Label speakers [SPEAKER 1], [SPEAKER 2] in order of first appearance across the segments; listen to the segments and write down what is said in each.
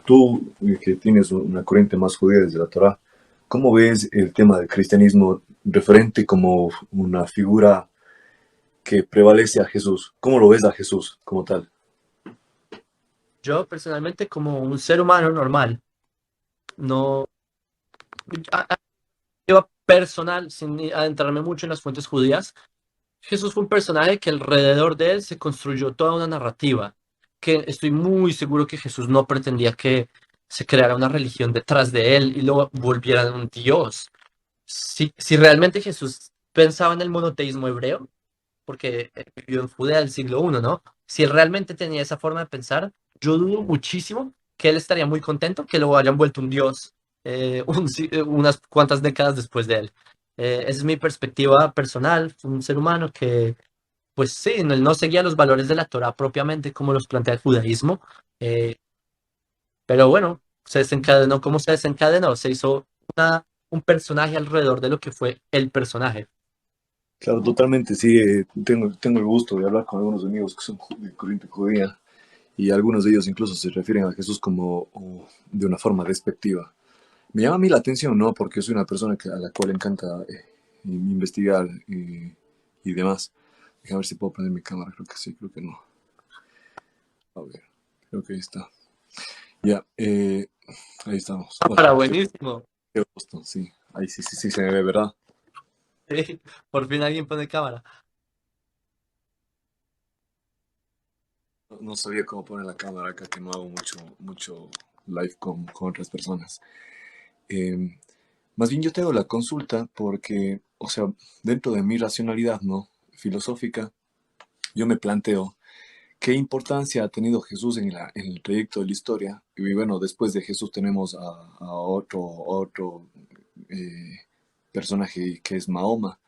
[SPEAKER 1] Tú, que tienes una corriente más judía desde la Torá, ¿cómo ves el tema del cristianismo referente como una figura que prevalece a Jesús? ¿Cómo lo ves a Jesús como tal?
[SPEAKER 2] Yo personalmente como un ser humano normal, no, yo personal, sin adentrarme mucho en las fuentes judías, Jesús fue un personaje que alrededor de él se construyó toda una narrativa, que estoy muy seguro que Jesús no pretendía que se creara una religión detrás de él y lo volvieran un dios. Si realmente Jesús pensaba en el monoteísmo hebreo, porque vivió en Judea del siglo I, ¿no? Si él realmente tenía esa forma de pensar, yo dudo muchísimo que él estaría muy contento que lo hayan vuelto un dios unas cuantas décadas después de él. Esa es mi perspectiva personal, fue un ser humano que, pues sí, él no seguía los valores de la Torah propiamente como los plantea el judaísmo, eh, pero bueno, se desencadenó como se desencadenó, se hizo un personaje alrededor de lo que fue el personaje.
[SPEAKER 1] Claro, totalmente, sí. Tengo el gusto de hablar con algunos amigos que son de corriente judía y algunos de ellos incluso se refieren a Jesús como de una forma despectiva. Me llama a mí la atención, ¿no? Porque soy una persona a la cual le encanta investigar y demás. Déjame ver si puedo prender mi cámara. Creo que sí, creo que no. A ver, creo que ahí está. Ya, ahí estamos. Oh,
[SPEAKER 2] Ahora, buenísimo.
[SPEAKER 1] qué gusto, sí. Ahí sí, sí, sí, se me ve, ¿verdad?
[SPEAKER 2] Por fin alguien pone cámara.
[SPEAKER 1] No sabía cómo poner la cámara acá, que no hago mucho live con otras personas. Eh, Más bien yo te hago la consulta porque, o sea, dentro de mi racionalidad, ¿no? Filosófica, yo me planteo qué importancia ha tenido Jesús en el trayecto de la historia. Y bueno, después de Jesús tenemos a otro eh, personaje que es Mahoma.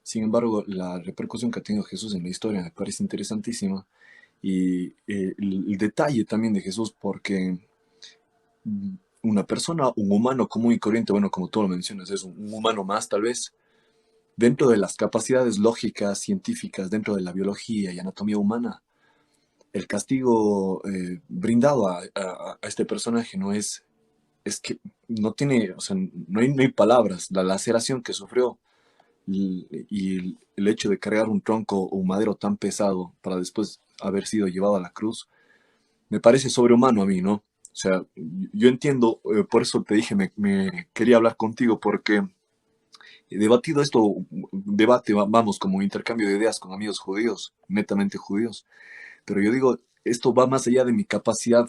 [SPEAKER 1] Sin embargo, la repercusión que ha tenido Jesús en la historia me parece interesantísima. Y el detalle también de Jesús, porque una persona, un humano común y corriente, bueno, como tú lo mencionas, es un humano más tal vez, dentro de las capacidades lógicas, científicas, dentro de la biología y anatomía humana, el castigo brindado a este personaje no es que no tiene, o sea, no hay palabras, la laceración que sufrió y el hecho de cargar un tronco o un madero tan pesado para después haber sido llevado a la cruz, me parece sobrehumano a mí, ¿no? O sea, yo entiendo, por eso te dije, me quería hablar contigo porque he debatido esto, debate, vamos, como intercambio de ideas con amigos judíos, netamente judíos, pero yo digo, esto va más allá de mi capacidad,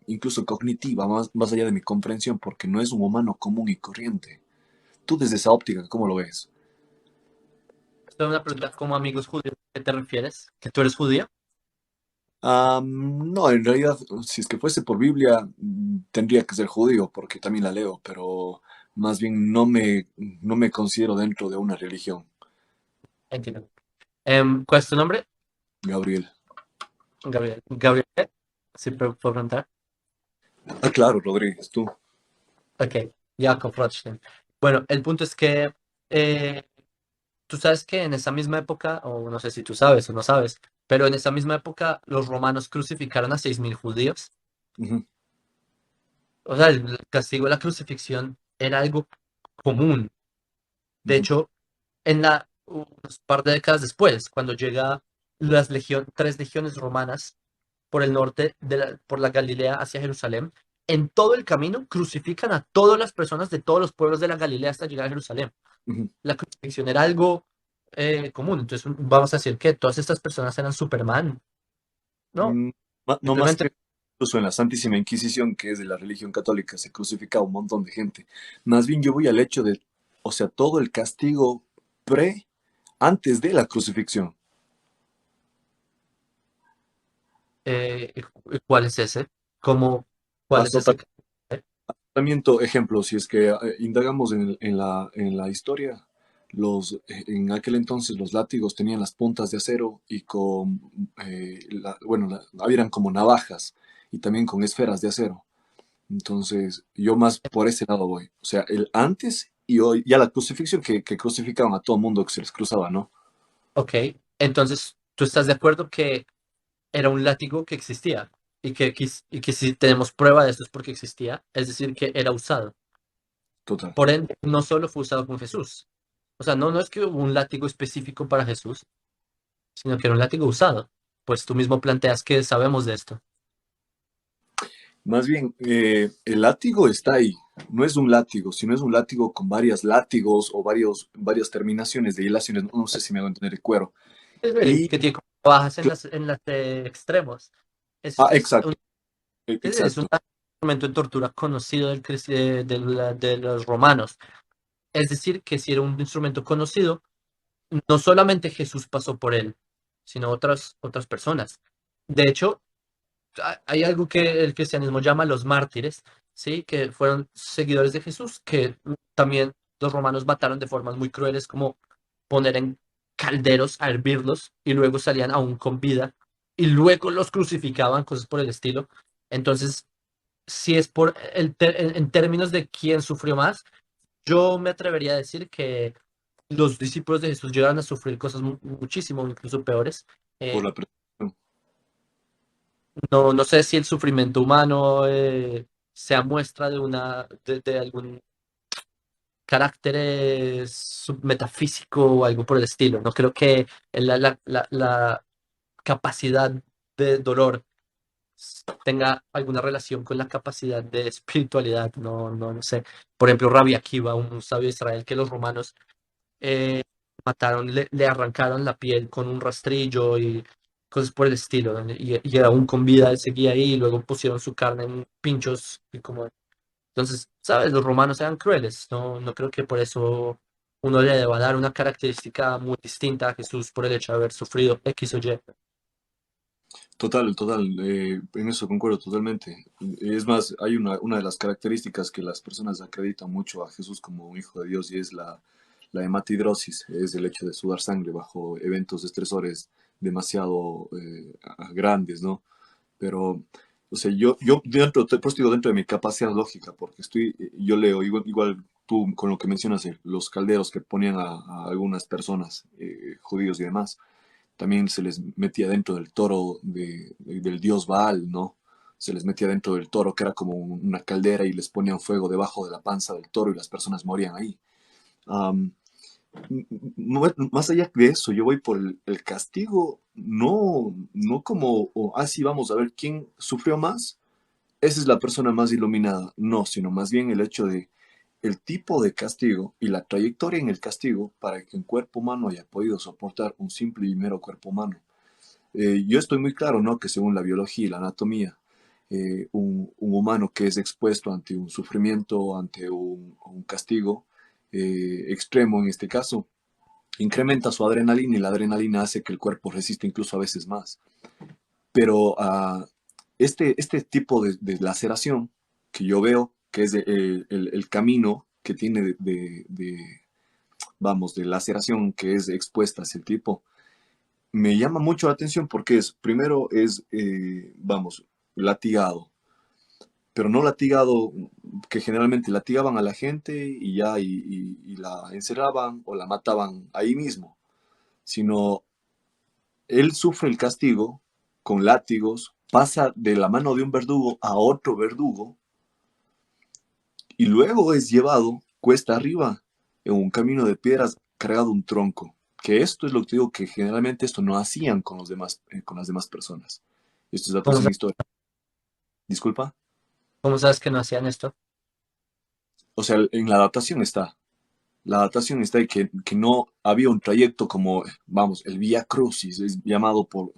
[SPEAKER 1] incluso cognitiva, más allá de mi comprensión, porque no es un humano común y corriente. Tú desde esa óptica, ¿cómo lo ves?
[SPEAKER 2] Esto es una pregunta como amigos judíos. ¿Qué te refieres? ¿Que tú eres judío?
[SPEAKER 1] No, en realidad, si es que fuese por Biblia, tendría que ser judío, porque también la leo, pero más bien no me considero dentro de una religión.
[SPEAKER 2] Entiendo. ¿Cuál es tu nombre?
[SPEAKER 1] Gabriel.
[SPEAKER 2] Gabriel. Gabriel, si puedo preguntar.
[SPEAKER 1] Ah, claro, Rodríguez, tú.
[SPEAKER 2] Ok, Jacob Rothstein. Bueno, el punto es que eh, tú sabes que en esa misma época, o no sé si tú sabes o no sabes, pero en esa misma época los romanos crucificaron a 6.000 judíos.
[SPEAKER 1] Ujú,
[SPEAKER 2] O sea, el castigo de la crucifixión era algo común. De
[SPEAKER 1] ujú,
[SPEAKER 2] hecho, unos par de décadas después, cuando llega tres legiones romanas por el norte, por la Galilea hacia Jerusalén, en todo el camino crucifican a todas las personas de todos los pueblos de la Galilea hasta llegar a Jerusalén.
[SPEAKER 1] ujú.
[SPEAKER 2] La crucifixión era algo común. Entonces, vamos a decir que todas estas personas eran Superman, ¿no?
[SPEAKER 1] Mm, no más
[SPEAKER 2] Simplemente,
[SPEAKER 1] que incluso en la Santísima Inquisición, que es de la religión católica, se crucificaba un montón de gente. Más bien yo voy al hecho de, o sea, todo el castigo pre, antes de la crucifixión.
[SPEAKER 2] eh, ¿cuál es ese? ¿Cómo, cuál es ese?
[SPEAKER 1] Tratamiento, ejemplo, si es que indagamos en la historia, en aquel entonces los látigos tenían las puntas de acero y con, bueno, eran como navajas y también con esferas de acero. Entonces, yo más por ese lado voy. O sea, el antes y hoy, ya la crucifixión que crucificaban a todo mundo que se les cruzaba, ¿no?
[SPEAKER 2] Ok, entonces, ¿tú estás de acuerdo que era un látigo que existía? y que si tenemos prueba de esto es porque existía, es decir, que era usado.
[SPEAKER 1] Total.
[SPEAKER 2] Por ende, no solo fue usado con Jesús. O sea, no es que hubo un látigo específico para Jesús, sino que era un látigo usado. Pues tú mismo planteas que sabemos de esto.
[SPEAKER 1] Más bien, el látigo está ahí. No es un látigo, sino es un látigo con varios látigos o varias terminaciones de hilaciones. No sé si me hago entender el cuero.
[SPEAKER 2] Es ver,
[SPEAKER 1] Y,
[SPEAKER 2] que tiene como bajas
[SPEAKER 1] cl-
[SPEAKER 2] en las extremos. Es
[SPEAKER 1] exacto,
[SPEAKER 2] es un
[SPEAKER 1] exacto.
[SPEAKER 2] instrumento de tortura conocido de los romanos. Es decir, que si era un instrumento conocido, no solamente Jesús pasó por él, sino otras personas. De hecho, hay algo que el cristianismo llama los mártires, ¿sí? Que fueron seguidores de Jesús, que también los romanos mataron de formas muy crueles, como poner en calderos a hervirlos y luego salían aún con vida y luego los crucificaban, cosas por el estilo. Entonces, si es por en términos de quién sufrió más, yo me atrevería a decir que los discípulos de Jesús llegaron a sufrir cosas muchísimo, incluso peores.
[SPEAKER 1] Por
[SPEAKER 2] Eh,
[SPEAKER 1] la presión.
[SPEAKER 2] no sé si el sufrimiento humano sea muestra de algún carácter submetafísico o algo por el estilo. No creo que la capacidad de dolor tenga alguna relación con la capacidad de espiritualidad. No sé. Por ejemplo, Rabbi Akiva, un sabio de Israel que los romanos eh, mataron, le arrancaron la piel con un rastrillo y cosas por el estilo, ¿no? Y aún con vida él seguía ahí y luego pusieron su carne en pinchos y como... Entonces, ¿sabes? Los romanos eran crueles, no creo que por eso uno le deba dar una característica muy distinta a Jesús por el hecho de haber sufrido X o Y.
[SPEAKER 1] Total, total. En eso concuerdo totalmente. Es más, hay una de las características que las personas acreditan mucho a Jesús como un hijo de Dios y es la hematidrosis, es el hecho de sudar sangre bajo eventos estresores demasiado grandes, ¿no? Pero, o sea, yo dentro, por eso digo dentro de mi capacidad lógica, porque yo leo, igual tú con lo que mencionas, los calderos que ponían a algunas personas, judíos y demás, también se les metía dentro del toro del dios Baal, ¿no? Se les metía dentro del toro, que era como una caldera, y les ponían fuego debajo de la panza del toro y las personas morían ahí. Um, Más allá de eso, yo voy por el castigo, no como, sí, vamos a ver quién sufrió más, esa es la persona más iluminada, no, sino más bien el hecho de el tipo de castigo y la trayectoria en el castigo para que un cuerpo humano haya podido soportar un simple y mero cuerpo humano. Yo estoy muy claro, ¿no? Que según la biología y la anatomía, un humano que es expuesto ante un sufrimiento, ante un castigo extremo en este caso, incrementa su adrenalina y la adrenalina hace que el cuerpo resista incluso a veces más. Pero este tipo de laceración que yo veo, que es el camino que tiene vamos, de laceración que es expuesta hacia el tipo, me llama mucho la atención porque primero es, vamos, latigado, pero no latigado, que generalmente latigaban a la gente y ya, y la encerraban o la mataban ahí mismo, sino él sufre el castigo con látigos, pasa de la mano de un verdugo a otro verdugo y luego es llevado cuesta arriba en un camino de piedras cargado un tronco. Que esto es lo que digo que generalmente esto no hacían con con las demás personas. Esto es la
[SPEAKER 2] ¿Cómo,
[SPEAKER 1] tercera historia. Disculpa.
[SPEAKER 2] cómo sabes que no hacían esto?
[SPEAKER 1] O sea, en la adaptación está. La adaptación está y que no había un trayecto como, vamos, el Vía Crucis, es llamado por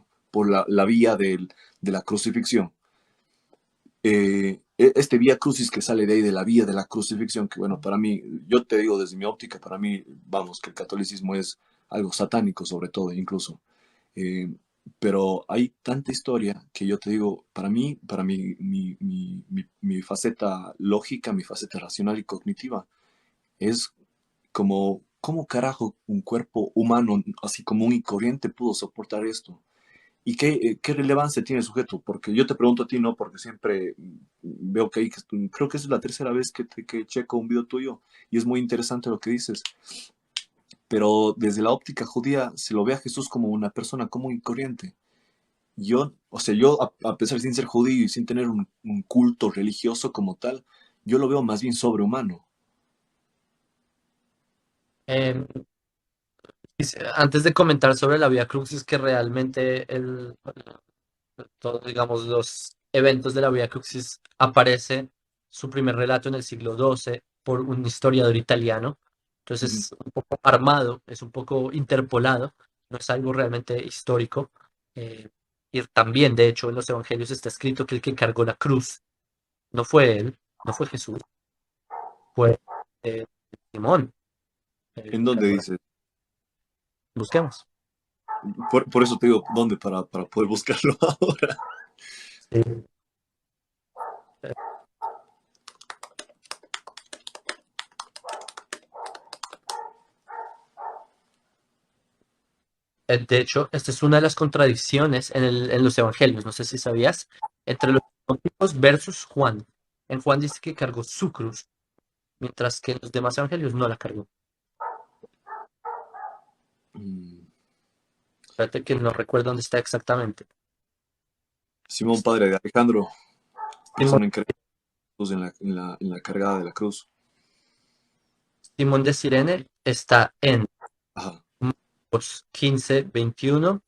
[SPEAKER 1] la vía de la crucifixión. Este Vía Crucis que sale de ahí, de la vía de la crucifixión, que bueno, para mí, yo te digo desde mi óptica, para mí, vamos, que el catolicismo es algo satánico sobre todo, incluso. Eh, pero hay tanta historia que yo te digo, para mí mi faceta lógica, mi faceta racional y cognitiva, es como, ¿cómo carajo un cuerpo humano, así común y corriente, pudo soportar esto? ¿Y qué relevancia tiene el sujeto? Porque yo te pregunto a ti, ¿no? Porque siempre veo que creo que es la tercera vez que checo un video tuyo y es muy interesante lo que dices. Pero desde la óptica judía se lo ve a Jesús como una persona común y corriente. yo, o sea, yo a pesar sin ser judío y sin tener un culto religioso como tal, yo lo veo más bien sobrehumano.
[SPEAKER 2] Eh, Antes de comentar sobre la Vía Crucis, que realmente todos, digamos, los eventos de la Vía Crucis aparece su primer relato en el siglo XII por un historiador italiano.
[SPEAKER 1] Ujú.
[SPEAKER 2] Entonces, un poco armado, es un poco interpolado, no es algo realmente histórico. Eh, y también, de hecho, en los evangelios está escrito que el que cargó la cruz no fue él, no fue Jesús, fue eh, Simón, el
[SPEAKER 1] ¿En
[SPEAKER 2] que
[SPEAKER 1] dónde
[SPEAKER 2] cargó la
[SPEAKER 1] dice?
[SPEAKER 2] Busquemos.
[SPEAKER 1] Por eso te digo, ¿dónde? Para poder buscarlo ahora.
[SPEAKER 2] Sí. De hecho, esta es una de las contradicciones en los evangelios, no sé si sabías, entre los evangelios versus Juan. En Juan dice que cargó su cruz, mientras que en los demás evangelios no la cargó.
[SPEAKER 1] Mm,
[SPEAKER 2] Espérate que no recuerdo dónde está exactamente.
[SPEAKER 1] Simón, padre de Alejandro,
[SPEAKER 2] Simón,
[SPEAKER 1] persona encargada en la cargada de la cruz.
[SPEAKER 2] Simón de Cirene está en
[SPEAKER 1] Ajá,
[SPEAKER 2] Marcos 15:21,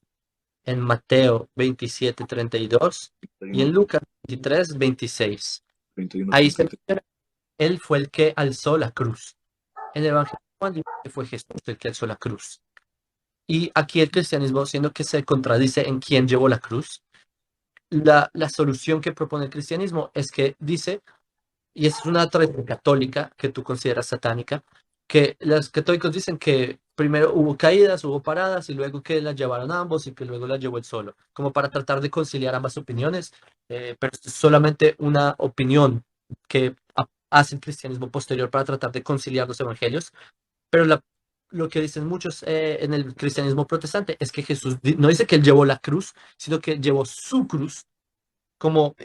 [SPEAKER 2] en Mateo 27:32 y en
[SPEAKER 1] 31,
[SPEAKER 2] Lucas 23:26.
[SPEAKER 1] 31,
[SPEAKER 2] Ahí se
[SPEAKER 1] 33.
[SPEAKER 2] menciona, él fue el que alzó la cruz. En el Evangelio de Juan dice que fue Jesús el que alzó la cruz. Y aquí el cristianismo, siendo que se contradice en quién llevó la cruz, la solución que propone el cristianismo es que dice, y esa es una tradición católica que tú consideras satánica, que los católicos dicen que primero hubo caídas, hubo paradas, y luego que las llevaron ambos y que luego las llevó él solo, como para tratar de conciliar ambas opiniones, pero esto es solamente una opinión que hace el cristianismo posterior para tratar de conciliar los evangelios. Pero lo que dicen muchos en el cristianismo protestante es que Jesús no dice que él llevó la cruz, sino que llevó su cruz, como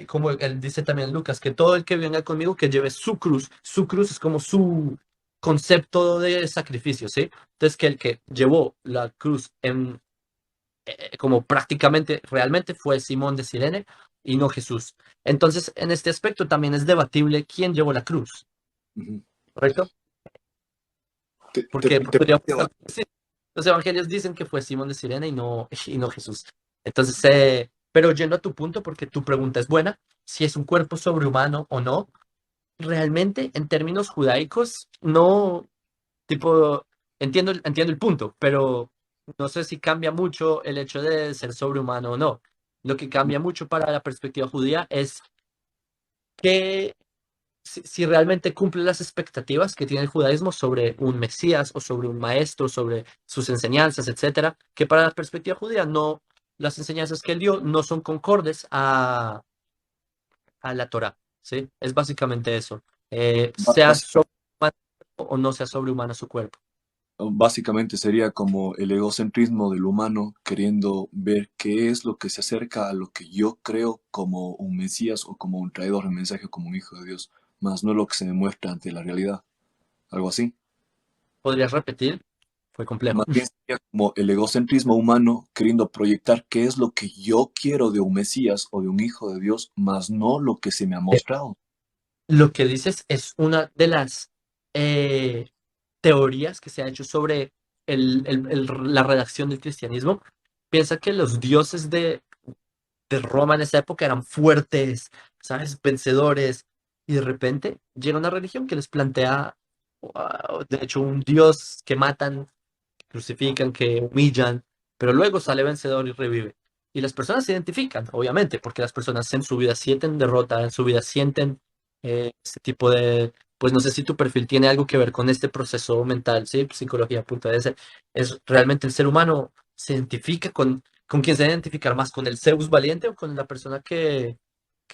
[SPEAKER 2] él dice también en Lucas, que todo el que venga conmigo que lleve su cruz es como su concepto de sacrificio, ¿sí? Entonces que el que llevó la cruz como prácticamente, realmente fue Simón de Cirene y no Jesús. Entonces, en este aspecto también es debatible quién llevó la cruz,
[SPEAKER 1] Ujú.
[SPEAKER 2] ¿correcto? Porque
[SPEAKER 1] Te
[SPEAKER 2] podríamos
[SPEAKER 1] planteo,
[SPEAKER 2] decir, los evangelios dicen que fue Simón de Sirena y no Jesús. Entonces, pero yendo a tu punto, porque tu pregunta es buena, si es un cuerpo sobrehumano o no, realmente en términos judaicos, no, tipo, entiendo el punto, pero no sé si cambia mucho el hecho de ser sobrehumano o no. Lo que cambia mucho para la perspectiva judía es que si realmente cumple las expectativas que tiene el judaísmo sobre un Mesías o sobre un maestro, sobre sus enseñanzas, etcétera, que para la perspectiva judía no, las enseñanzas que él dio no son concordes a la Torá, ¿sí? Es básicamente eso. Sea sobrehumano o no sea sobrehumano su cuerpo.
[SPEAKER 1] básicamente sería como el egocentrismo del humano queriendo ver qué es lo que se acerca a lo que yo creo como un Mesías o como un traidor de mensaje, como un hijo de Dios, más no lo que se demuestra ante la realidad. Algo así.
[SPEAKER 2] ¿Podrías repetir? Fue complejo.
[SPEAKER 1] Más bien sería como el egocentrismo humano queriendo proyectar qué es lo que yo quiero de un Mesías o de un hijo de Dios, más no lo que se me ha mostrado.
[SPEAKER 2] Lo que dices es una de las eh, teorías que se ha hecho sobre la redacción del cristianismo. Piensa que los dioses de Roma en esa época eran fuertes, ¿sabes? Vencedores, y de repente llega una religión que les plantea, de hecho, un dios que matan, crucifican, que humillan, pero luego sale vencedor y revive. Y las personas se identifican, obviamente, porque las personas en su vida sienten derrota, en su vida sienten ese tipo de, pues no sé si tu perfil tiene algo que ver con este proceso mental, ¿sí? Psicología.es. Es realmente el ser humano se identifica con quién se va a identificar más, con el Zeus valiente o con la persona que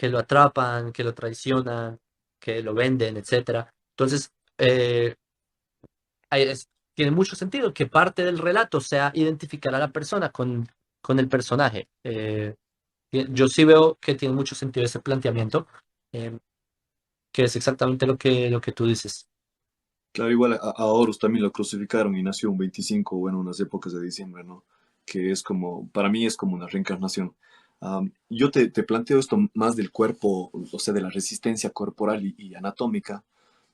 [SPEAKER 2] lo atrapan, que lo traicionan, que lo venden, etcétera. Entonces, tiene mucho sentido que parte del relato sea identificar a la persona con el personaje. Yo sí veo que tiene mucho sentido ese planteamiento, eh, que es exactamente lo que tú dices.
[SPEAKER 1] Claro, igual a Horus también lo crucificaron y nació un 25, bueno, unas épocas de diciembre, ¿no? Que es como, para mí es como una reencarnación. Yo te planteo esto más del cuerpo, o sea, de la resistencia corporal y anatómica.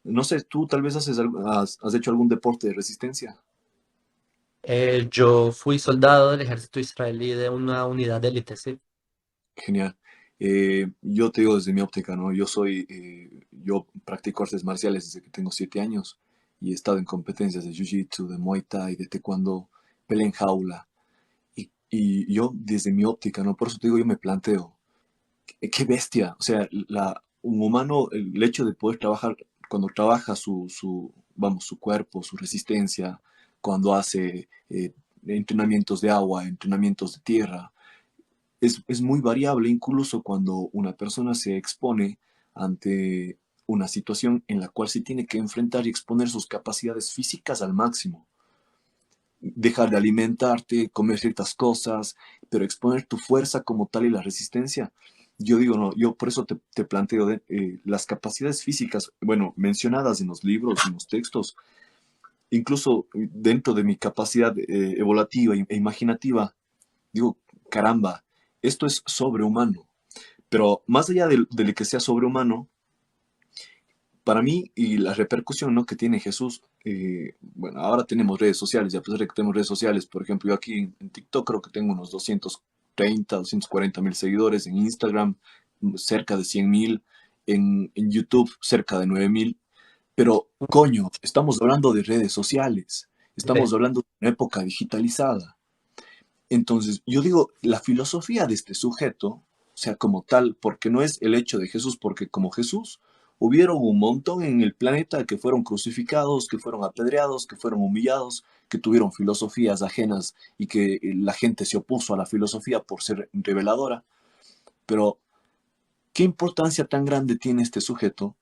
[SPEAKER 1] No sé, tú tal vez has hecho algún deporte de resistencia.
[SPEAKER 2] Yo fui soldado del ejército israelí de una unidad de élite, sí.
[SPEAKER 1] Genial. Yo te digo desde mi óptica, ¿no? Yo practico artes marciales desde que tengo 7 años y he estado en competencias de Jiu-Jitsu, de Muay Thai, de Taekwondo, pelea en jaula. Y yo desde mi óptica, ¿no? Por eso te digo, yo me planteo, qué bestia. O sea, un humano, el hecho de poder trabajar, cuando trabaja vamos, su cuerpo, su resistencia, cuando hace entrenamientos de agua, entrenamientos de tierra, es muy variable, incluso cuando una persona se expone ante una situación en la cual se tiene que enfrentar y exponer sus capacidades físicas al máximo. Dejar de alimentarte, comer ciertas cosas, pero exponer tu fuerza como tal y la resistencia. Yo digo, no, yo por eso te planteo las capacidades físicas, bueno, mencionadas en los libros, en los textos, incluso dentro de mi capacidad evolutiva e imaginativa, digo, caramba, esto es sobrehumano. Pero más allá de que sea sobrehumano, para mí y la repercusión, ¿no?, que tiene Jesús, bueno, ahora tenemos redes sociales, y a pesar de que tenemos redes sociales, por ejemplo, yo aquí en TikTok creo que tengo unos 240.000 seguidores, en Instagram cerca de 100.000, en YouTube cerca de 9.000, pero coño, estamos hablando de redes sociales,
[SPEAKER 2] Sí.
[SPEAKER 1] estamos hablando de una época digitalizada. Entonces, yo digo, la filosofía de este sujeto, o sea, como tal, porque no es el hecho de Jesús, porque como Jesús, hubieron un montón en el planeta que fueron crucificados, que fueron apedreados, que fueron humillados, que tuvieron filosofías ajenas y que la gente se opuso a la filosofía por ser reveladora. Pero, ¿qué importancia tan grande tiene este sujeto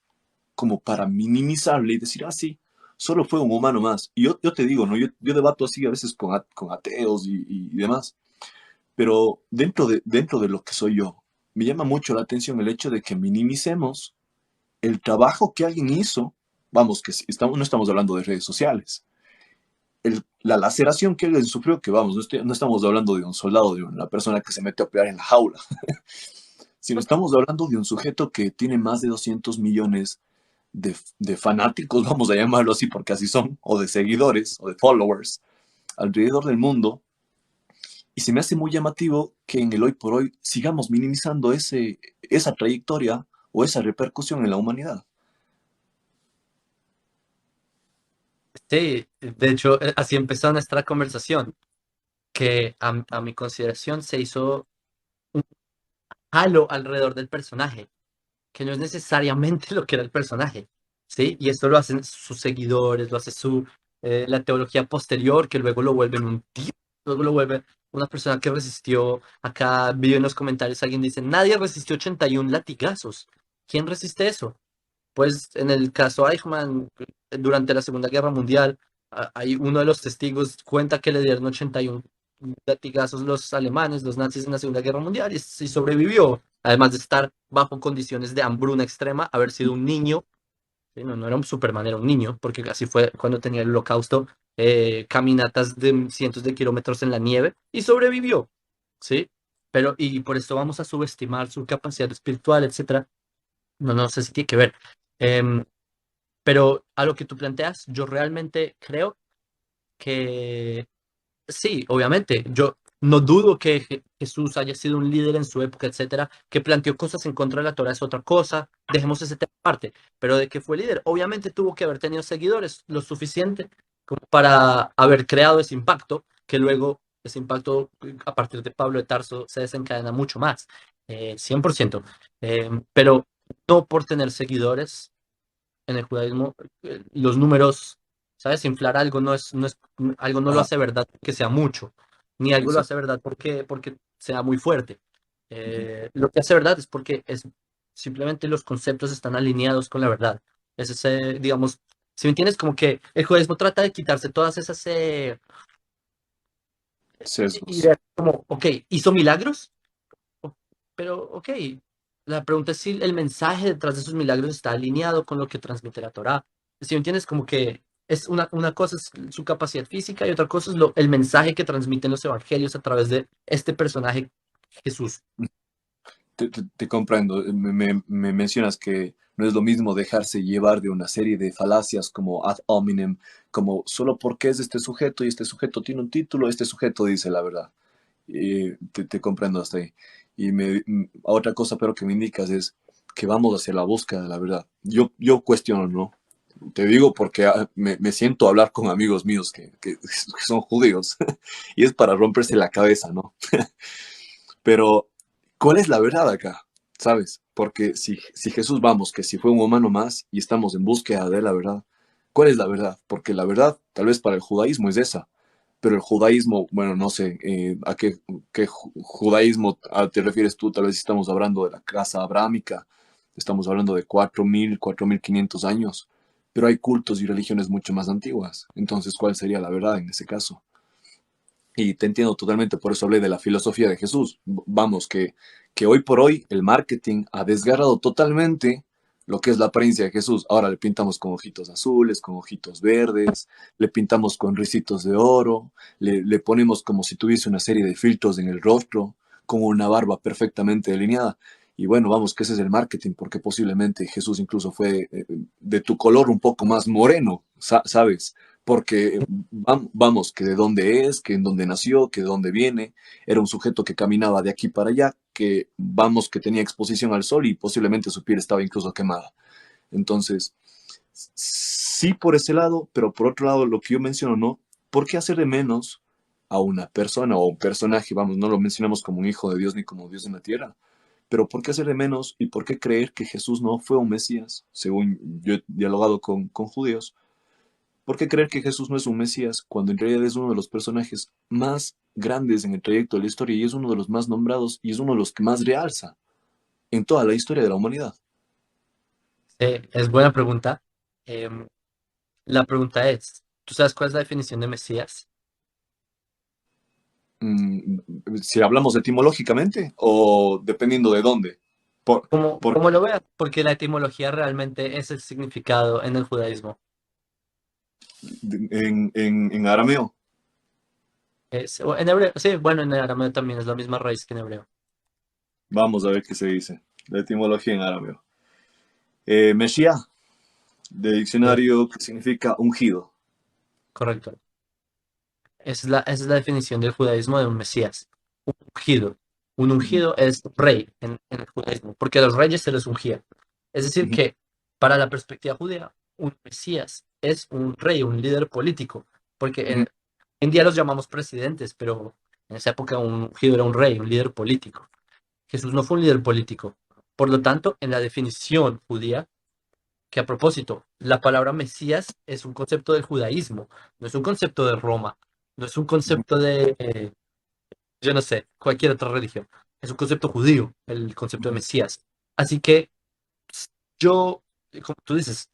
[SPEAKER 1] como para minimizarle y decir, ah, sí, solo fue un humano más? Y yo te digo, ¿no? Yo debato así a veces con ateos y demás. Pero dentro de lo que soy yo, me llama mucho la atención el hecho de que minimicemos el trabajo que alguien hizo. Vamos, que no estamos hablando de redes sociales. La laceración que alguien sufrió, que vamos, no estamos hablando de un soldado, de una persona que se mete a pelear en la jaula, sino estamos hablando de un sujeto que tiene más de 200 millones de fanáticos, vamos a llamarlo así porque así son, o de seguidores, o de followers, alrededor del mundo. Y se me hace muy llamativo que en el hoy por hoy sigamos minimizando esa trayectoria o esa repercusión en la humanidad.
[SPEAKER 2] Sí, de hecho, así empezó nuestra conversación, que a mi consideración se hizo un halo alrededor del personaje, que no es necesariamente lo que era el personaje, ¿sí? Y esto lo hacen sus seguidores, lo hace la teología posterior, que luego lo vuelven un tipo, luego lo vuelve una persona que resistió. Acá vi en los comentarios, alguien dice, nadie resistió 81 latigazos. ¿Quién resiste eso? Pues en el caso Eichmann, durante la Segunda Guerra Mundial, hay uno de los testigos cuenta que le dieron 81 latigazos los alemanes, los nazis en la Segunda Guerra Mundial y sobrevivió, además de estar bajo condiciones de hambruna extrema, haber sido un niño, ¿sí? No, no era un Superman, era un niño, porque así fue cuando tenía el Holocausto, caminatas de cientos de kilómetros en la nieve y sobrevivió, ¿sí? Pero, y por esto vamos a subestimar su capacidad espiritual, etcétera. No, no sé si tiene que ver. Em, pero a lo que tú planteas, yo realmente creo que sí, obviamente. Yo no dudo que Jesús haya sido un líder en su época, etcétera, que planteó cosas en contra de la Torah es otra cosa. Dejemos ese tema aparte. Pero de que fue líder, obviamente tuvo que haber tenido seguidores lo suficiente como para haber creado ese impacto, que luego ese impacto a partir de Pablo de Tarso se desencadena mucho más. 100%. Pero no por tener seguidores en el judaísmo, los números, ¿sabes? Inflar algo algo no lo
[SPEAKER 1] Ajá,
[SPEAKER 2] hace verdad porque sea mucho, ni algo lo
[SPEAKER 1] exacto.
[SPEAKER 2] hace verdad porque sea muy fuerte.
[SPEAKER 1] Ujú.
[SPEAKER 2] Lo que hace verdad es porque simplemente los conceptos están alineados con la verdad. Es ese, digamos, si me entiendes, como que el judaísmo trata de quitarse todas esas
[SPEAKER 1] Sesgos.
[SPEAKER 2] ideas como, ok, ¿hizo milagros? O- Pero, ok, la pregunta es si el mensaje detrás de esos milagros está alineado con lo que transmite la Torá. Si me entiendes, como que es una cosa es su capacidad física y otra cosa es el mensaje que transmiten los evangelios a través de este personaje Jesús.
[SPEAKER 1] Te comprendo. Me mencionas que no es lo mismo dejarse llevar de una serie de falacias como ad hominem, como solo porque es este sujeto y este sujeto tiene un título, este sujeto dice la verdad. Te comprendo hasta ahí. Y otra cosa pero que me indicas es que vamos hacia la búsqueda de la verdad. Yo cuestiono, ¿no? Te digo porque me siento a hablar con amigos míos que son judíos y es para romperse la cabeza, ¿no? Pero, ¿cuál es la verdad acá? ¿Sabes? Porque si Jesús vamos, que si fue un humano más y estamos en búsqueda de la verdad, ¿cuál es la verdad? Porque la verdad, tal vez para el judaísmo es esa, pero el judaísmo, bueno, no sé, ¿a qué judaísmo te refieres tú? Tal vez estamos hablando de la casa abrámica, estamos hablando de 4.000, 4.500 años, pero hay cultos y religiones mucho más antiguas. Entonces, ¿cuál sería la verdad en ese caso? Y te entiendo totalmente, por eso hablé de la filosofía de Jesús. Vamos, que hoy por hoy el marketing ha desgarrado totalmente lo que es la apariencia de Jesús. Ahora le pintamos con ojitos azules, con ojitos verdes, le pintamos con risitos de oro, le ponemos como si tuviese una serie de filtros en el rostro, con una barba perfectamente delineada. Y bueno, vamos, que ese es el marketing, porque posiblemente Jesús incluso fue de tu color un poco más moreno, ¿sabes? Porque vamos, que de dónde es, que en dónde nació, que de dónde viene, era un sujeto que caminaba de aquí para allá, que vamos, que tenía exposición al sol y posiblemente su piel estaba incluso quemada. Entonces, sí por ese lado, pero por otro lado, lo que yo menciono, ¿no? ¿Por qué hacer de menos a una persona o un personaje? Vamos, no lo mencionamos como un hijo de Dios ni como Dios en la tierra, pero ¿por qué hacer de menos y por qué creer que Jesús no fue un Mesías? Según yo he dialogado con judíos, ¿por qué creer que Jesús no es un Mesías cuando en realidad es uno de los personajes más grandes en el trayecto de la historia y es uno de los más nombrados y es uno de los que más realza en toda la historia de la humanidad?
[SPEAKER 2] Es buena pregunta. Em, la pregunta es, ¿tú sabes cuál es la definición de Mesías?
[SPEAKER 1] Mm, si hablamos etimológicamente o dependiendo de dónde. Por, por,
[SPEAKER 2] Como lo veas, porque la etimología realmente es el significado en el judaísmo.
[SPEAKER 1] en arameo,
[SPEAKER 2] O en hebreo, sí, bueno, en arameo también es la misma raíz que en hebreo.
[SPEAKER 1] vamos a ver qué se dice. La etimología en arameo. Mesías, de
[SPEAKER 2] Sí,
[SPEAKER 1] diccionario que significa ungido.
[SPEAKER 2] correcto. Esa es la definición del judaísmo de un Mesías. Un ungido. Un
[SPEAKER 1] Ujú,
[SPEAKER 2] ungido es rey en el judaísmo, porque a los reyes se les ungía. Es decir,
[SPEAKER 1] ujú,
[SPEAKER 2] que para la perspectiva judía, un Mesías es un rey, un líder político, porque
[SPEAKER 1] ujú.
[SPEAKER 2] en día los llamamos presidentes, pero en esa época un ungido era un rey, un líder político. Jesús no fue un líder político. Por lo tanto, en la definición judía, que a propósito, la palabra Mesías es un concepto del judaísmo, no es un concepto de Roma, no es un concepto de, yo no sé, cualquier otra religión, es un concepto judío, el concepto de Mesías. Así que yo, como tú dices,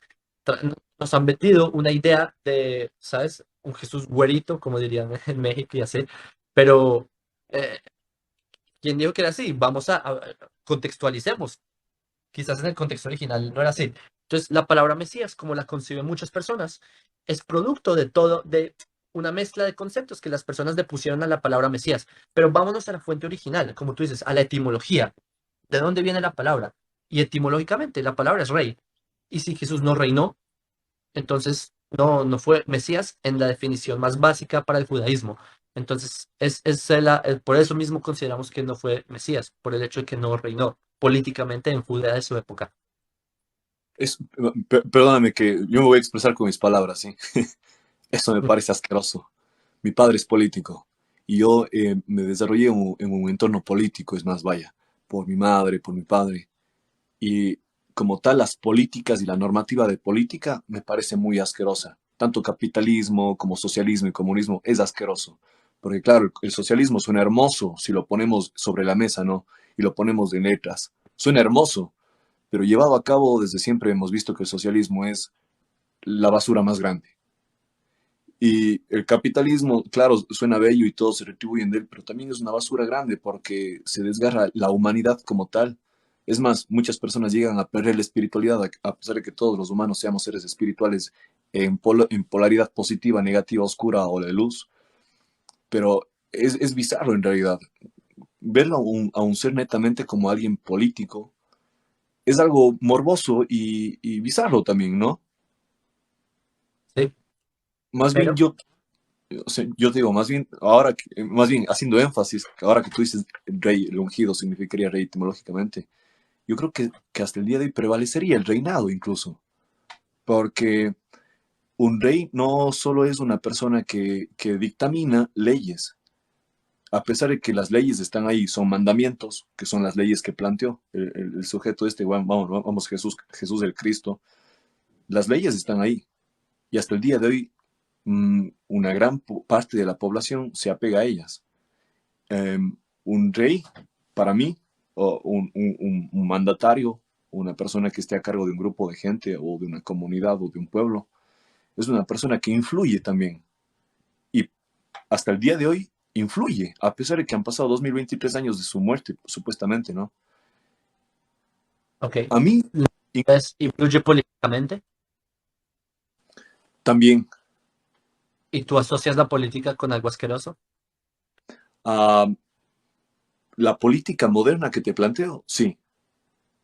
[SPEAKER 2] nos han vendido una idea de, ¿sabes? Un Jesús güerito, como dirían en México y así, pero eh, ¿quién dijo que era así? Vamos a contextualicemos. Quizás en el contexto original no era así. Entonces, la palabra Mesías, como la conciben muchas personas, es producto de todo, de una mezcla de conceptos que las personas le pusieron a la palabra Mesías. Pero vámonos a la fuente original, como tú dices, a la etimología. ¿De dónde viene la palabra? Y etimológicamente, la palabra es rey. Y si Jesús no reinó, entonces no fue Mesías en la definición más básica para el judaísmo. Entonces, por eso mismo consideramos que no fue Mesías, por el hecho de que no reinó políticamente en Judea de su época.
[SPEAKER 1] Es, perdóname que yo me voy a expresar con mis palabras, ¿sí? Eso me parece asqueroso. Mi padre es político y yo me desarrollé en un entorno político, es más, vaya, por mi madre, por mi padre. Y como tal, las políticas y la normativa de política me parece muy asquerosa. Tanto capitalismo como socialismo y comunismo es asqueroso. Porque claro, el socialismo suena hermoso si lo ponemos sobre la mesa, ¿no? Y lo ponemos en letras. Suena hermoso, pero llevado a cabo desde siempre hemos visto que el socialismo es la basura más grande. Y el capitalismo, claro, suena bello y todos se retribuyen de él, pero también es una basura grande porque se desgarra la humanidad como tal. Es más, muchas personas llegan a perder la espiritualidad, a pesar de que todos los humanos seamos seres espirituales en polaridad positiva, negativa, oscura o de luz. Pero es bizarro en realidad. verlo a un ser netamente como alguien político es algo morboso y bizarro también, ¿no?
[SPEAKER 2] ¿sí?
[SPEAKER 1] Más bien
[SPEAKER 2] Pero,
[SPEAKER 1] yo, o sea, yo te digo, más bien, ahora, más bien haciendo énfasis, ahora que tú dices rey, el ungido significaría rey etimológicamente, yo creo que hasta el día de hoy prevalecería el reinado incluso, porque un rey no solo es una persona que dictamina leyes, a pesar de que las leyes están ahí, son mandamientos, que son las leyes que planteó el sujeto este, vamos, Jesús el Cristo, las leyes están ahí, y hasta el día de hoy una gran parte de la población se apega a ellas. Un rey, para mí, o un mandatario, una persona que esté a cargo de un grupo de gente o de una comunidad o de un pueblo, es una persona que influye también. Y hasta el día de hoy influye, a pesar de que han pasado 2023 años de su muerte, supuestamente, ¿no?
[SPEAKER 2] ok,
[SPEAKER 1] A mí
[SPEAKER 2] entonces, influye políticamente
[SPEAKER 1] también,
[SPEAKER 2] y tú asocias la política con algo asqueroso.
[SPEAKER 1] uh, la política moderna que te planteo, sí.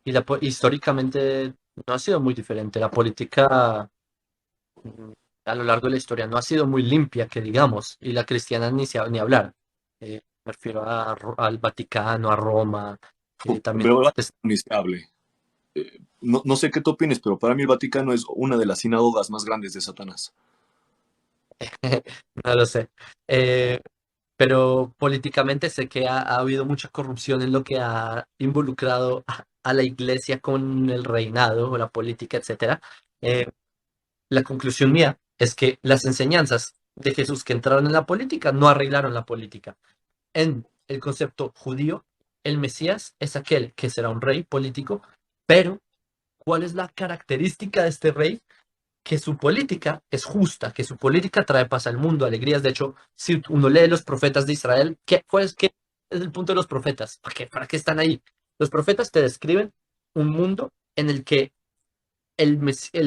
[SPEAKER 2] Y históricamente no ha sido muy diferente. La política mm, a lo largo de la historia no ha sido muy limpia, que digamos, y la cristiana ni hablar. Me refiero al Vaticano, a Roma, también.
[SPEAKER 1] Pero es iniciable. No, no sé qué tú opines, pero para mí el Vaticano es una de las sinagogas más grandes de Satanás.
[SPEAKER 2] No lo sé. Eh, pero políticamente sé que ha habido mucha corrupción en lo que ha involucrado a la iglesia con el reinado o la política, etcétera. Eh, la conclusión mía es que las enseñanzas de Jesús que entraron en la política no arreglaron la política. En el concepto judío, el Mesías es aquel que será un rey político, pero ¿cuál es la característica de este rey? Que su política es justa, que su política trae paz al mundo, alegrías. De hecho, si uno lee los profetas de Israel, ¿qué es el punto de los profetas? ¿Para qué están ahí? Los profetas te describen un mundo en el que el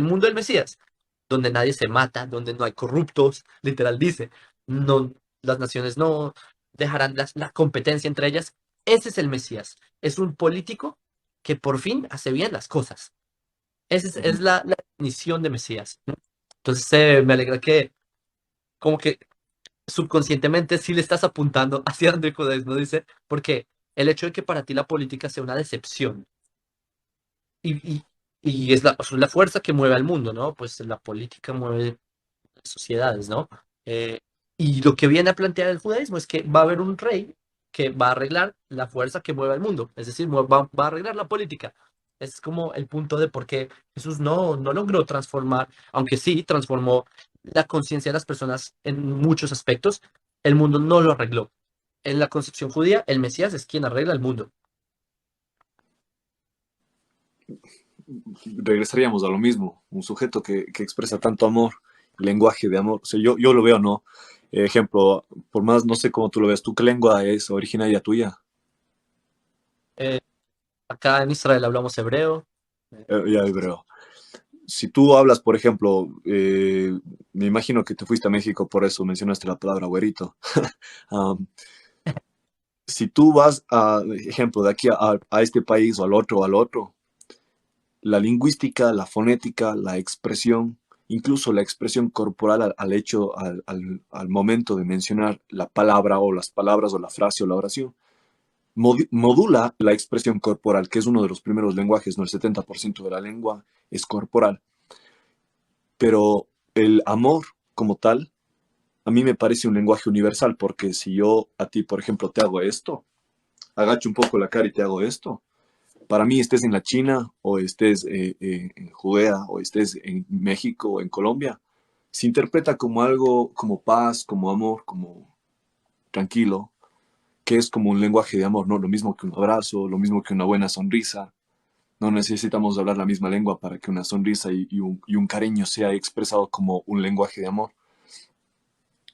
[SPEAKER 2] mundo del Mesías, donde nadie se mata, donde no hay corruptos, literal dice, no, las naciones no dejarán la competencia entre ellas. Ese es el Mesías. Es un político que por fin hace bien las cosas. Esa es
[SPEAKER 1] Ujú.
[SPEAKER 2] la definición de Mesías, ¿no? Entonces me alegra que como que subconscientemente sí le estás apuntando hacia André Codes, ¿no? Dice, porque el hecho de que para ti la política sea una decepción y, y, y es la fuerza que mueve al mundo, ¿no? Pues la política mueve sociedades, ¿no? Eh, y lo que viene a plantear el judaísmo es que va a haber un rey que va a arreglar la fuerza que mueve al mundo, es decir, va a arreglar la política. Es como el punto de por qué Jesús no logró transformar, aunque sí transformó la conciencia de las personas en muchos aspectos, el mundo no lo arregló. En la concepción judía, el Mesías es quien arregla el mundo.
[SPEAKER 1] Regresaríamos a lo mismo, un sujeto que expresa tanto amor, lenguaje de amor. O sea, yo lo veo, ¿no? Ejemplo, por más, no sé cómo tú lo ves, ¿tú qué lengua es originaria tuya?
[SPEAKER 2] Eh, acá en Israel hablamos hebreo.
[SPEAKER 1] Ya hebreo. Si tú hablas, por ejemplo, me imagino que te fuiste a México, por eso mencionaste la palabra güerito. Um, si tú vas, a, ejemplo, de aquí a este país o al otro, la lingüística, la fonética, la expresión, incluso la expresión corporal al hecho, al momento de mencionar la palabra o las palabras o la frase o la oración, modula la expresión corporal, que es uno de los primeros lenguajes, no el 70% de la lengua es corporal. Pero el amor como tal, a mí me parece un lenguaje universal, porque si yo a ti, por ejemplo, te hago esto, agacho un poco la cara y te hago esto, para mí estés en la China o estés en Judea o estés en México o en Colombia, se interpreta como algo, como paz, como amor, como tranquilo, que es como un lenguaje de amor, ¿no? Lo mismo que un abrazo, lo mismo que una buena sonrisa. No necesitamos hablar la misma lengua para que una sonrisa y un cariño sea expresado como un lenguaje de amor.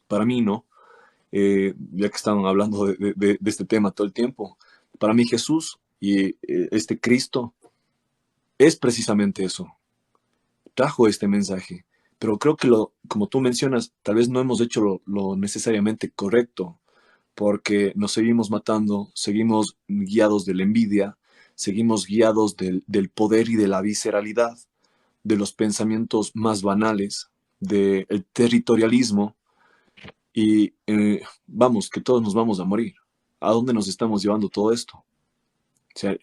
[SPEAKER 1] Para mí, ¿no? Ya que estaban hablando de este tema todo el tiempo, para mí Jesús y este Cristo es precisamente eso, trajo este mensaje, pero creo que como tú mencionas, tal vez no hemos hecho lo necesariamente correcto, porque nos seguimos matando, seguimos guiados de la envidia, seguimos guiados del poder y de la visceralidad, de los pensamientos más banales, del territorialismo, y vamos, que todos nos vamos a morir. ¿A dónde nos estamos llevando todo esto? O sea,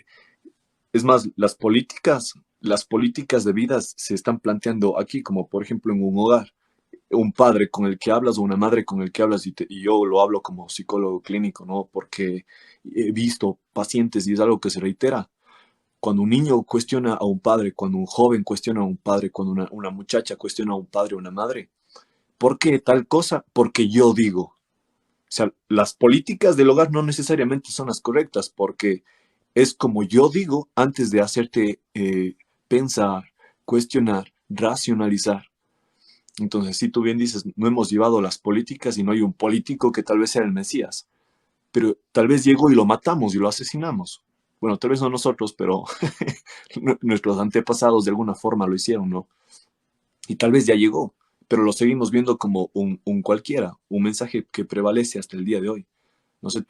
[SPEAKER 1] es más, las políticas de vida se están planteando aquí, como por ejemplo en un hogar. Un padre con el que hablas o una madre con el que hablas, y yo lo hablo como psicólogo clínico, ¿no? Porque he visto pacientes y es algo que se reitera. Cuando un niño cuestiona a un padre, cuando un joven cuestiona a un padre, cuando una muchacha cuestiona a un padre o una madre, ¿por qué tal cosa? Porque yo digo. O sea, las políticas del hogar no necesariamente son las correctas, porque es como yo digo antes de hacerte pensar, cuestionar, racionalizar. Entonces, si tú bien dices, no hemos llevado las políticas y no hay un político que tal vez sea el Mesías, pero tal vez llegó y lo matamos y lo asesinamos. Bueno, tal vez no nosotros, pero nuestros antepasados de alguna forma lo hicieron, ¿no? Y tal vez ya llegó, pero lo seguimos viendo como un cualquiera, un mensaje que prevalece hasta el día de hoy. No sé,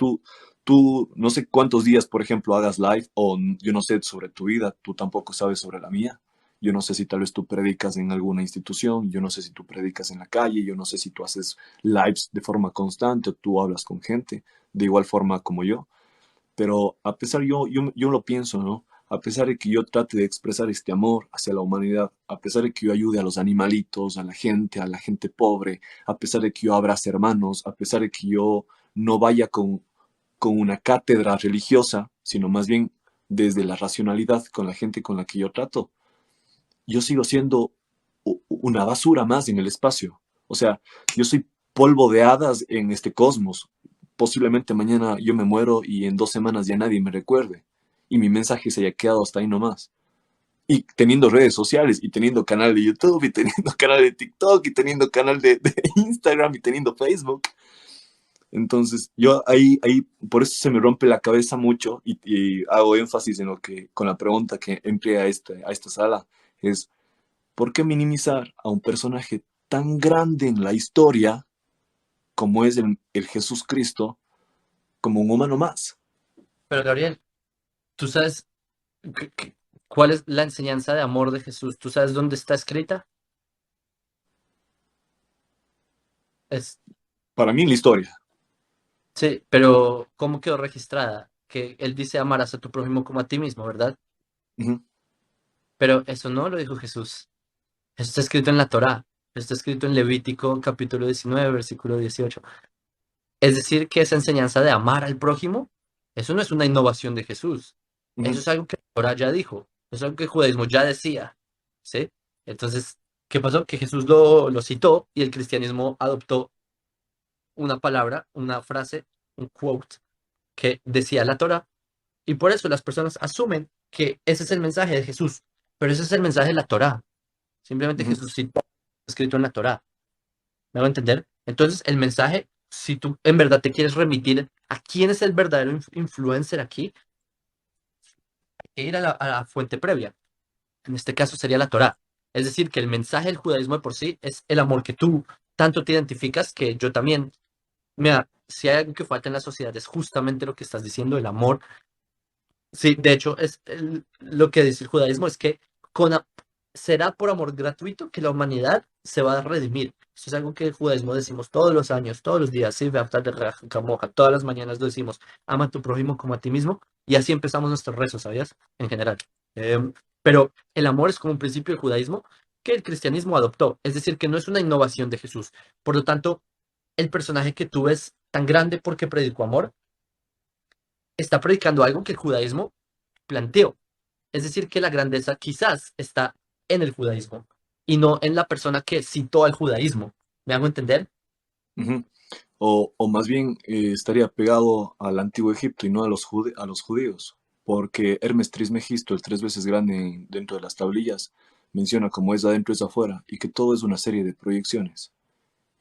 [SPEAKER 1] no sé cuántos días, por ejemplo, hagas live o yo no sé sobre tu vida, tú tampoco sabes sobre la mía. Yo no sé si tal vez tú predicas en alguna institución, yo no sé si tú predicas en la calle, yo no sé si tú haces lives de forma constante o tú hablas con gente de igual forma como yo. Pero a pesar, yo lo pienso, ¿no? A pesar de que yo trate de expresar este amor hacia la humanidad, a pesar de que yo ayude a los animalitos, a la gente pobre, a pesar de que yo abrace hermanos, a pesar de que yo no vaya con una cátedra religiosa, sino más bien desde la racionalidad con la gente con la que yo trato, yo sigo siendo una basura más en el espacio. O sea, yo soy polvo de hadas en este cosmos. Posiblemente mañana yo me muero y en 2 semanas ya nadie me recuerde. Y mi mensaje se haya quedado hasta ahí nomás. Y teniendo redes sociales, y teniendo canal de YouTube, y teniendo canal de TikTok, y teniendo canal de Instagram, y teniendo Facebook. Entonces, yo por eso se me rompe la cabeza mucho y hago énfasis en lo que, con la pregunta que entré a esta sala, es ¿por qué minimizar a un personaje tan grande en la historia como es el Jesús Cristo como un humano más?
[SPEAKER 2] Pero Gabriel, ¿tú sabes cuál es la enseñanza de amor de Jesús? ¿Tú sabes dónde está escrita? Es,
[SPEAKER 1] Para mí en la historia.
[SPEAKER 2] sí, pero ¿cómo quedó registrada? Que él dice amarás a tu prójimo como a ti mismo, ¿verdad?
[SPEAKER 1] Ujú,
[SPEAKER 2] Pero eso no lo dijo Jesús. Eso está escrito en la Torá. Eso está escrito en Levítico capítulo 19 versículo 18. Es decir, que esa enseñanza de amar al prójimo, eso no es una innovación de Jesús. Eso
[SPEAKER 1] ujú,
[SPEAKER 2] es algo que la Torá ya dijo. Eso es algo que el judaísmo ya decía. ¿Sí? Entonces, ¿qué pasó? Que Jesús lo citó y el cristianismo adoptó una palabra, una frase, un quote que decía la Torá. Y por eso las personas asumen que ese es el mensaje de Jesús. Pero ese es el mensaje de la Torá. Simplemente
[SPEAKER 1] ujú,
[SPEAKER 2] Jesús citó escrito en la Torá. ¿Me hago entender? Entonces, el mensaje, si tú en verdad te quieres remitir a quién es el verdadero influencer aquí, hay que ir a la fuente previa. En este caso sería la Torá. Es decir, que el mensaje del judaísmo de por sí es el amor que tú tanto te identificas que yo también. Mira, si hay algo que falta en la sociedad es justamente lo que estás diciendo, el amor. Sí, de hecho, lo que dice el judaísmo es que con, a- será por amor gratuito que la humanidad se va a redimir. Eso es algo que el judaísmo decimos todos los años, todos los días, sí, Kamoja, todas las mañanas lo decimos, ama a tu prójimo como a ti mismo, y así empezamos nuestros rezos, ¿sabías? En general. Pero el amor es como un principio del judaísmo que el cristianismo adoptó, es decir, que no es una innovación de Jesús. Por lo tanto, el personaje que tú ves tan grande porque predicó amor, está predicando algo que el judaísmo planteó. Es decir, que la grandeza quizás está en el judaísmo y no en la persona que citó al judaísmo. ¿Me hago entender?
[SPEAKER 1] ujú. O más bien estaría pegado al antiguo Egipto y no a a los judíos, porque Hermes Trismegisto, el 3 veces grande dentro de las tablillas, menciona como es adentro es afuera y que todo es una serie de proyecciones.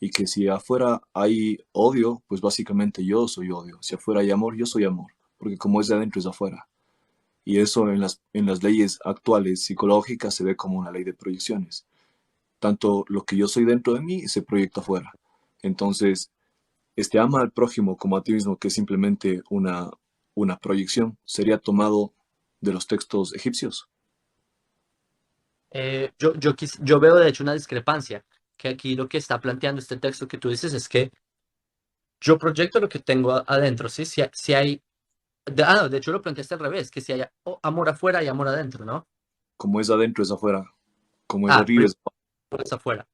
[SPEAKER 1] Y que si afuera hay odio, pues básicamente yo soy odio. Si afuera hay amor, yo soy amor. Porque como es de adentro, es de afuera. Y eso en las leyes actuales psicológicas se ve como una ley de proyecciones. Tanto lo que yo soy dentro de mí se proyecta afuera. Entonces, ama al prójimo como a ti mismo, que es simplemente una proyección, sería tomado de los textos egipcios.
[SPEAKER 2] Yo veo de hecho una discrepancia, que aquí lo que está planteando este texto que tú dices es que yo proyecto lo que tengo adentro, ¿sí? Si hay, no, de hecho lo planteaste al revés, que si hay amor afuera y amor adentro, ¿no?
[SPEAKER 1] Como es adentro es afuera, como es
[SPEAKER 2] Ah,
[SPEAKER 1] arriba
[SPEAKER 2] primero
[SPEAKER 1] es
[SPEAKER 2] es afuera.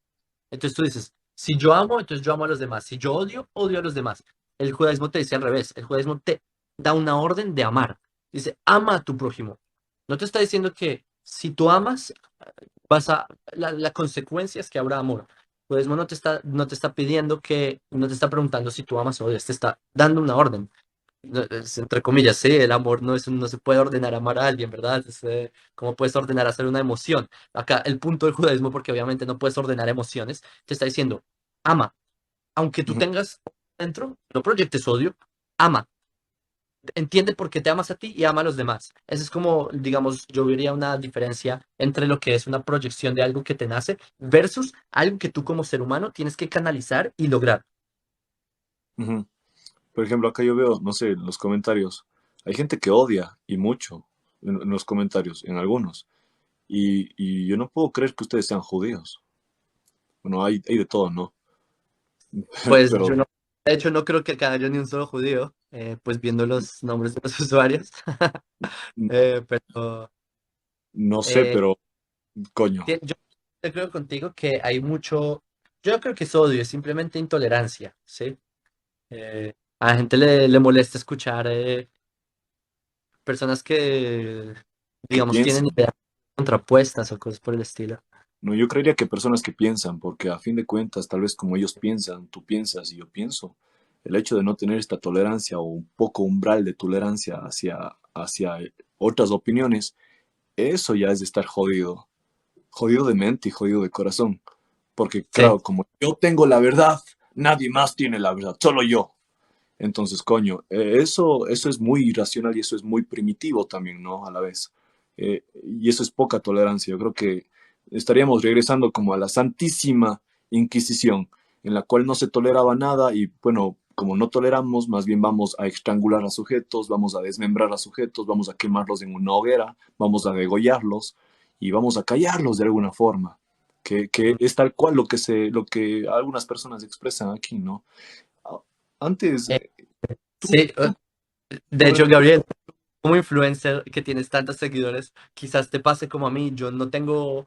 [SPEAKER 2] Entonces tú dices, si yo amo, entonces yo amo a los demás. Si yo odio, odio a los demás. El judaísmo te dice al revés. El judaísmo te da una orden de amar. Dice, ama a tu prójimo. No te está diciendo que si tú amas, la consecuencia es que habrá amor. El judaísmo no te está pidiendo que, no te está preguntando si tú amas o odias, te está dando una orden. Entre comillas, sí, el amor no se puede ordenar a amar a alguien, ¿verdad? ¿Cómo puedes ordenar hacer una emoción? Acá el punto del judaísmo, porque obviamente no puedes ordenar emociones, te está diciendo, ama, aunque tú
[SPEAKER 1] Ujú.
[SPEAKER 2] tengas dentro, no proyectes odio, ama, entiende por qué te amas a ti y ama a los demás. Esa es como, digamos, yo vería una diferencia entre lo que es una proyección de algo que te nace versus algo que tú como ser humano tienes que canalizar y lograr.
[SPEAKER 1] Ujú. Por ejemplo, acá yo veo, no sé, en los comentarios, hay gente que odia y mucho en los comentarios, en algunos. Y yo no puedo creer que ustedes sean judíos. Bueno, hay de todo, ¿no?
[SPEAKER 2] Pues
[SPEAKER 1] Pero
[SPEAKER 2] yo no, de hecho no creo que acá haya ni un solo judío, pues viendo los nombres de los usuarios. Pero
[SPEAKER 1] no sé,
[SPEAKER 2] eh,
[SPEAKER 1] pero coño,
[SPEAKER 2] yo creo contigo que hay mucho, yo no creo que es odio, es simplemente intolerancia, ¿sí? A la gente le molesta escuchar personas que,
[SPEAKER 1] que
[SPEAKER 2] digamos, tienen
[SPEAKER 1] piensen.
[SPEAKER 2] ideas contrapuestas o cosas por el estilo.
[SPEAKER 1] No, yo creería que personas que piensan, porque a fin de cuentas, tal vez como ellos piensan, tú piensas y yo pienso, el hecho de no tener esta tolerancia o un poco umbral de tolerancia hacia otras opiniones, eso ya es de estar jodido, jodido de mente y jodido de corazón. Porque
[SPEAKER 2] Sí.
[SPEAKER 1] claro, como yo tengo la verdad, nadie más tiene la verdad, solo yo. Entonces, coño, eso es muy irracional y eso es muy primitivo también, ¿no? A la vez. Y eso es poca tolerancia. Yo creo que estaríamos regresando como a la Santísima Inquisición, en la cual no se toleraba nada y, bueno, como no toleramos, más bien vamos a estrangular a sujetos, vamos a desmembrar a sujetos, vamos a quemarlos en una hoguera, vamos a degollarlos y vamos a callarlos de alguna forma. Que es tal cual lo que algunas personas expresan aquí, ¿no? Antes,
[SPEAKER 2] Eh,
[SPEAKER 1] tú,
[SPEAKER 2] sí,
[SPEAKER 1] tú,
[SPEAKER 2] de
[SPEAKER 1] a ver,
[SPEAKER 2] hecho, Gabriel, como influencer que tienes tantos seguidores, quizás te pase como a mí, yo no tengo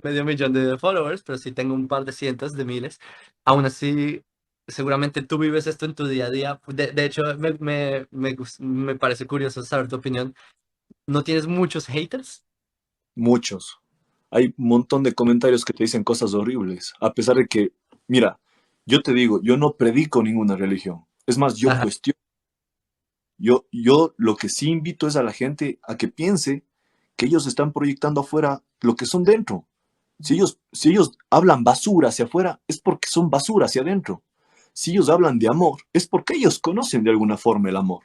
[SPEAKER 2] medio millón de followers, pero sí tengo un par de cientos de miles. Aún así, seguramente tú vives esto en tu día a día. De hecho, me parece curioso saber tu opinión. ¿No tienes muchos haters?
[SPEAKER 1] muchos. Hay un montón de comentarios que te dicen cosas horribles, a pesar de que, mira, yo te digo, yo no predico ninguna religión. Es más, yo
[SPEAKER 2] Ajá.
[SPEAKER 1] cuestiono. Yo lo que sí invito es a la gente a que piense que ellos están proyectando afuera lo que son dentro. Si ellos hablan basura hacia afuera, es porque son basura hacia adentro. Si ellos hablan de amor, es porque ellos conocen de alguna forma el amor.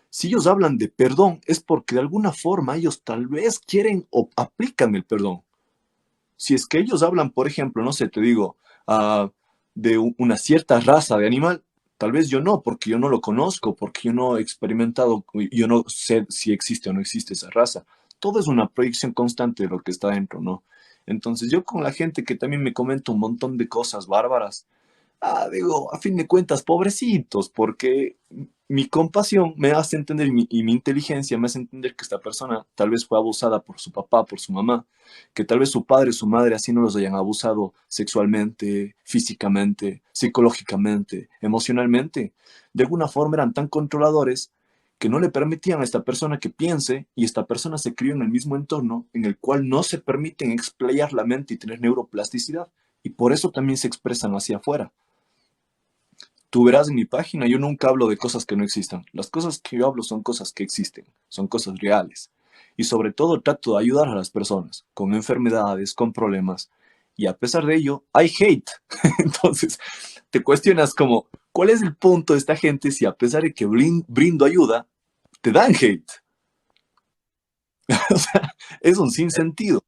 [SPEAKER 1] Si ellos hablan de perdón, es porque de alguna forma ellos tal vez quieren o aplican el perdón. Si es que ellos hablan, por ejemplo, no sé, te digo, ah, de una cierta raza de animal, tal vez yo no, porque yo no lo conozco, porque yo no he experimentado, yo no sé si existe o no existe esa raza. Todo es una proyección constante de lo que está dentro, ¿no? Entonces yo con la gente que también me comenta un montón de cosas bárbaras, digo, a fin de cuentas, pobrecitos, porque mi compasión me hace entender y mi inteligencia me hace entender que esta persona tal vez fue abusada por su papá, por su mamá, que tal vez su padre o su madre así no los hayan abusado sexualmente, físicamente, psicológicamente, emocionalmente. De alguna forma eran tan controladores que no le permitían a esta persona que piense y esta persona se crió en el mismo entorno en el cual no se permiten explayar la mente y tener neuroplasticidad. Y por eso también se expresan hacia afuera. Tú verás en mi página, yo nunca hablo de cosas que no existan. Las cosas que yo hablo son cosas que existen, son cosas reales. Y sobre todo trato de ayudar a las personas con enfermedades, con problemas. Y a pesar de ello, hay hate. Entonces, te cuestionas como, ¿cuál es el punto de esta gente si a pesar de que brindo ayuda, te dan hate? O sea, es un sinsentido.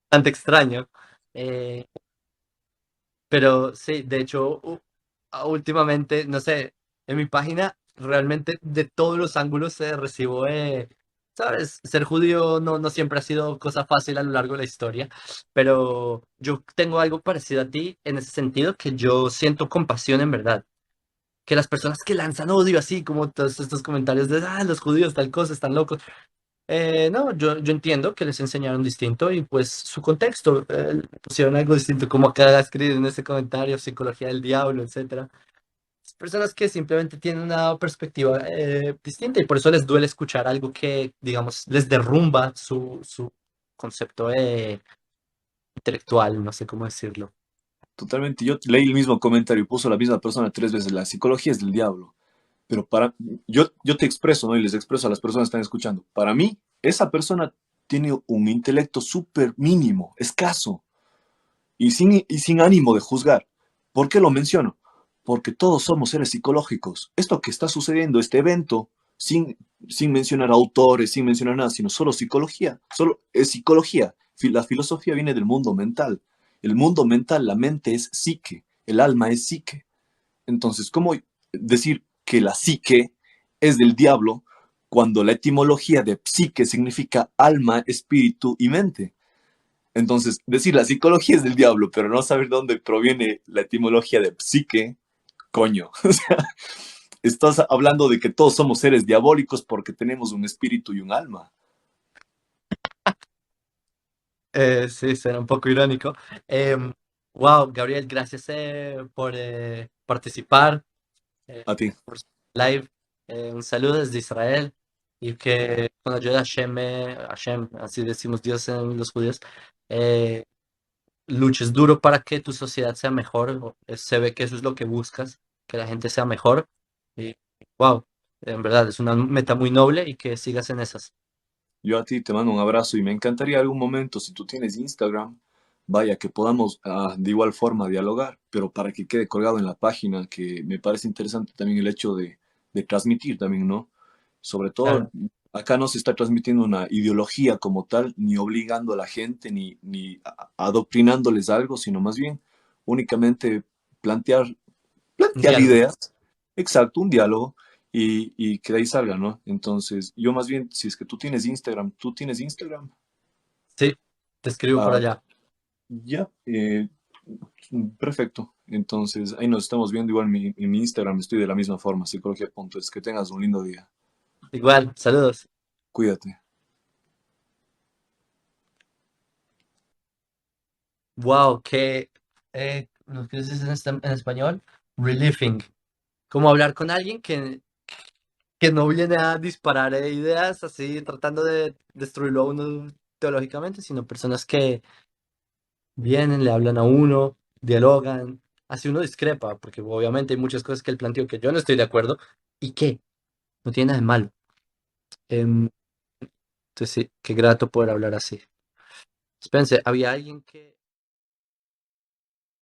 [SPEAKER 2] Bastante extraño. Eh, pero sí, de hecho, últimamente, no sé, en mi página realmente de todos los ángulos se recibo, ¿sabes? Ser judío no siempre ha sido cosa fácil a lo largo de la historia, pero yo tengo algo parecido a ti en ese sentido, que yo siento compasión en verdad. Que las personas que lanzan odio así, como todos estos comentarios de, los judíos, tal cosa, están locos. No, yo entiendo que les enseñaron distinto y pues su contexto, pusieron algo distinto, como acá escriben en ese comentario, psicología del diablo, etcétera. Personas que simplemente tienen una perspectiva distinta y por eso les duele escuchar algo que, digamos, les derrumba su concepto intelectual, no sé cómo decirlo.
[SPEAKER 1] Totalmente. Yo leí el mismo comentario y puso la misma persona 3 veces. La psicología es del diablo. Pero yo te expreso, ¿no? Y les expreso a las personas que están escuchando. Para mí, esa persona tiene un intelecto súper mínimo, escaso y sin ánimo de juzgar. ¿Por qué lo menciono? Porque todos somos seres psicológicos. Esto que está sucediendo, este evento, sin mencionar autores, sin mencionar nada, sino solo psicología, solo es psicología. La filosofía viene del mundo mental. El mundo mental, la mente es psique, el alma es psique. Entonces, ¿cómo decir que la psique es del diablo cuando la etimología de psique significa alma, espíritu y mente? Entonces, decir la psicología es del diablo, pero no saber dónde proviene la etimología de psique, coño. O sea, estás hablando de que todos somos seres diabólicos porque tenemos un espíritu y un alma.
[SPEAKER 2] Sí, suena un poco irónico. Wow, Gabriel, gracias por participar
[SPEAKER 1] A ti.
[SPEAKER 2] por su live. Un saludo desde Israel y que con ayuda de Hashem, Hashem, así decimos Dios en los judíos, eh, luches duro para que tu sociedad sea mejor. Se ve que eso es lo que buscas, que la gente sea mejor. Y wow, en verdad es una meta muy noble y que sigas en esas.
[SPEAKER 1] Yo a ti te mando un abrazo y me encantaría algún momento, si tú tienes Instagram, vaya, que podamos de igual forma dialogar, pero para que quede colgado en la página, que me parece interesante también el hecho de transmitir también, ¿no? Sobre todo,
[SPEAKER 2] Claro,
[SPEAKER 1] acá no se está transmitiendo una ideología como tal, ni obligando a la gente, ni adoctrinándoles algo, sino más bien únicamente plantear,
[SPEAKER 2] un
[SPEAKER 1] plantear
[SPEAKER 2] diálogo.
[SPEAKER 1] ideas, exacto, un diálogo, y que de ahí salga, ¿no? Entonces, yo más bien, si es que tú tienes Instagram,
[SPEAKER 2] Sí, te escribo por
[SPEAKER 1] ah,
[SPEAKER 2] allá.
[SPEAKER 1] ya, perfecto. Entonces, ahí nos estamos viendo igual en mi Instagram, estoy de la misma forma, psicología.es. Que tengas un lindo día.
[SPEAKER 2] Igual, saludos.
[SPEAKER 1] Cuídate.
[SPEAKER 2] Wow, lo que dices en español, relieving. Como hablar con alguien que no viene a disparar ideas así, tratando de destruirlo a uno teológicamente, sino personas que vienen, le hablan a uno, dialogan, así uno discrepa, porque obviamente hay muchas cosas que él planteó que yo no estoy de acuerdo y que no tiene nada de malo. Em, entonces sí, qué grato poder hablar así. Espérense, había alguien que...